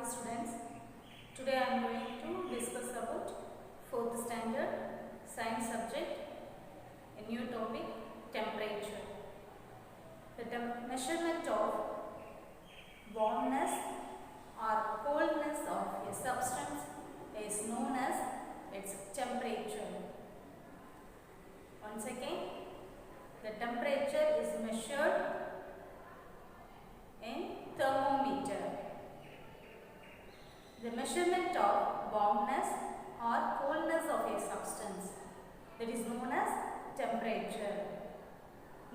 students. Today I am going to discuss about 4th standard science subject, a new topic, temperature. The measurement of warmness or coldness of a substance is known as its temperature. Once again, the temperature is measured in thermometer. The measurement of warmness or coldness of a substance, that is known as temperature.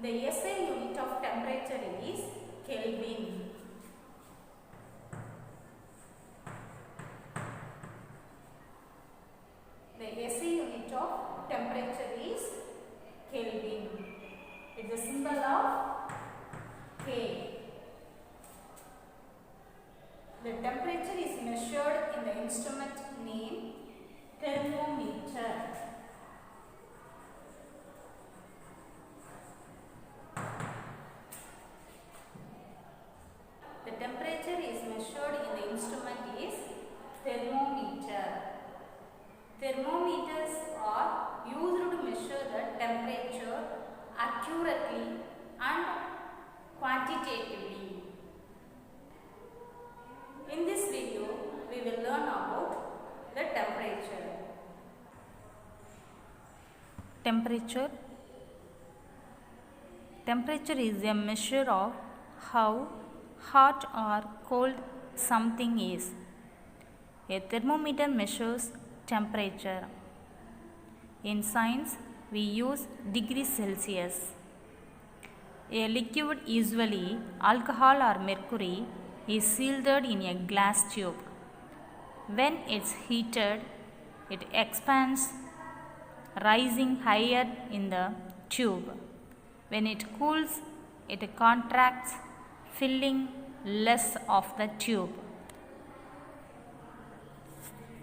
The SI unit of temperature is Kelvin. The SI unit of temperature is Kelvin. It is a symbol of K. The temperature is measured in the instrument named thermometer. The temperature is measured in the instrument is thermometer. Thermometers are used to measure the temperature accurately and quantitatively. In this video, we will learn about the temperature. Temperature is a measure of how hot or cold something is. A thermometer measures temperature. In science, we use degrees Celsius. A liquid, usually alcohol or mercury, is sealed in a glass tube. When it's heated, it expands, rising higher in the tube. When it cools, it contracts, filling less of the tube.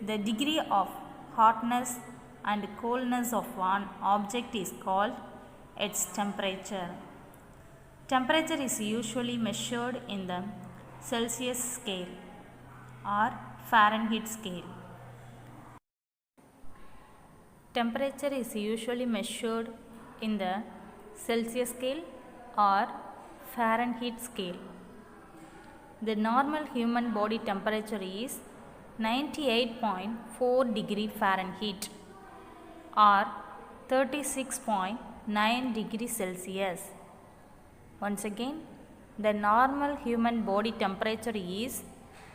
The degree of hotness and coldness of one object is called its temperature. Temperature is usually measured in the Celsius scale or Fahrenheit scale. Temperature is usually measured in the Celsius scale or Fahrenheit scale. The normal human body temperature is 98.4 degree Fahrenheit or 36.9 degree Celsius. Once again, the normal human body temperature is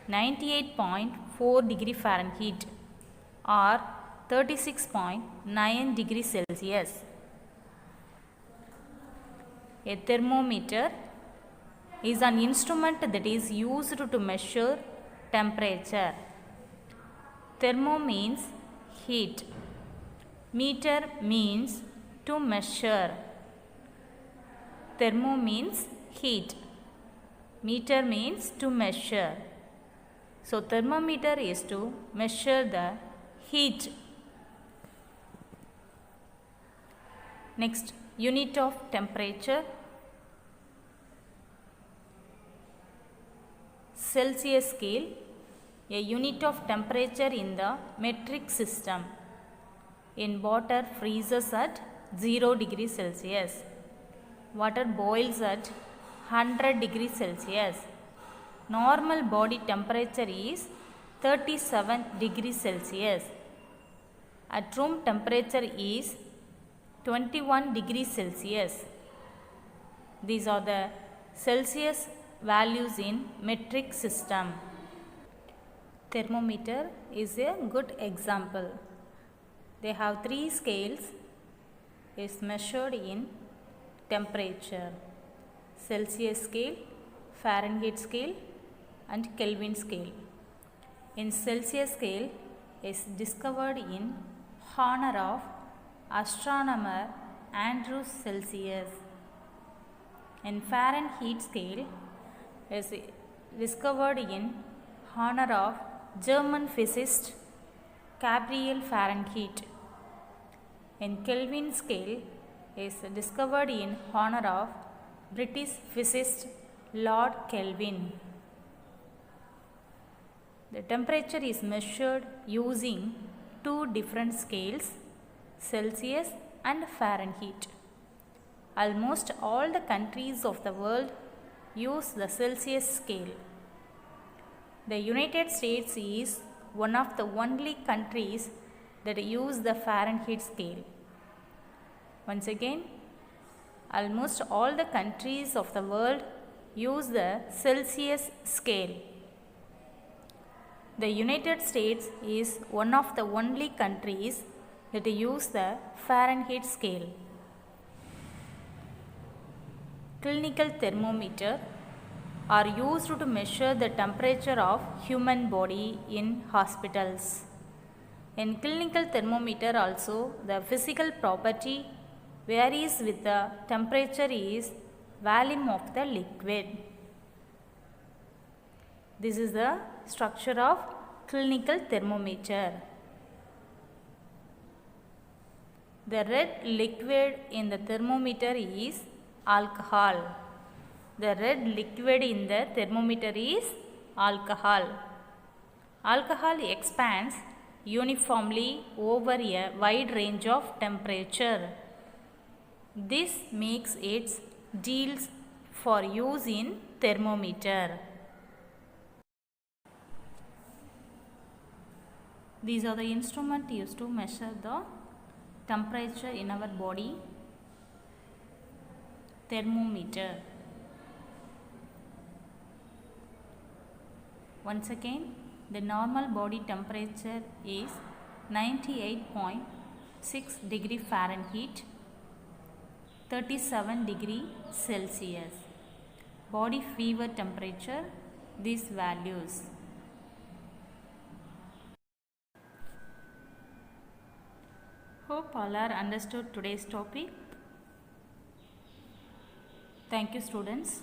98.4 degree Fahrenheit or 36.9 degree Celsius. A thermometer is an instrument that is used to measure temperature. Thermo means heat. Meter means to measure. Thermo means heat. Meter means to measure. So, thermometer is to measure the heat. Next, unit of temperature. Celsius scale, a unit of temperature in the metric system. In water freezes at 0 degrees Celsius. Water boils at 100 degrees Celsius. Normal body temperature is 37 degrees Celsius. At room temperature is 21 degrees Celsius. These are the Celsius values in metric system. Thermometer is a good example. They have 3 scales is measured in temperature: Celsius scale, Fahrenheit scale and Kelvin scale. In Celsius scale is discovered in honor of astronomer Andrew Celsius. In Fahrenheit scale is discovered in honor of German physicist Gabriel Fahrenheit. In Kelvin scale is discovered in honor of British physicist Lord Kelvin. The temperature is measured using two different scales, Celsius and Fahrenheit. Almost all the countries of the world use the Celsius scale. The United States is one of the only countries that use the Fahrenheit scale. Once again, almost all the countries of the world use the Celsius scale. The United States is one of the only countries that use the Fahrenheit scale. Clinical thermometer are used to measure the temperature of human body in hospitals. In clinical thermometer also, the physical property varies with the temperature is volume of the liquid. This is the structure of clinical thermometer. The red liquid in the thermometer is alcohol. The red liquid in the thermometer is alcohol. Alcohol expands uniformly over a wide range of temperature. This makes it deals for use in thermometer. These are the instruments used to measure the temperature in our body. Thermometer. Once again, the normal body temperature is 98.6 degree Fahrenheit, 37 degree Celsius. Body fever temperature, these values. Hope all are understood today's topic. Thank you, students.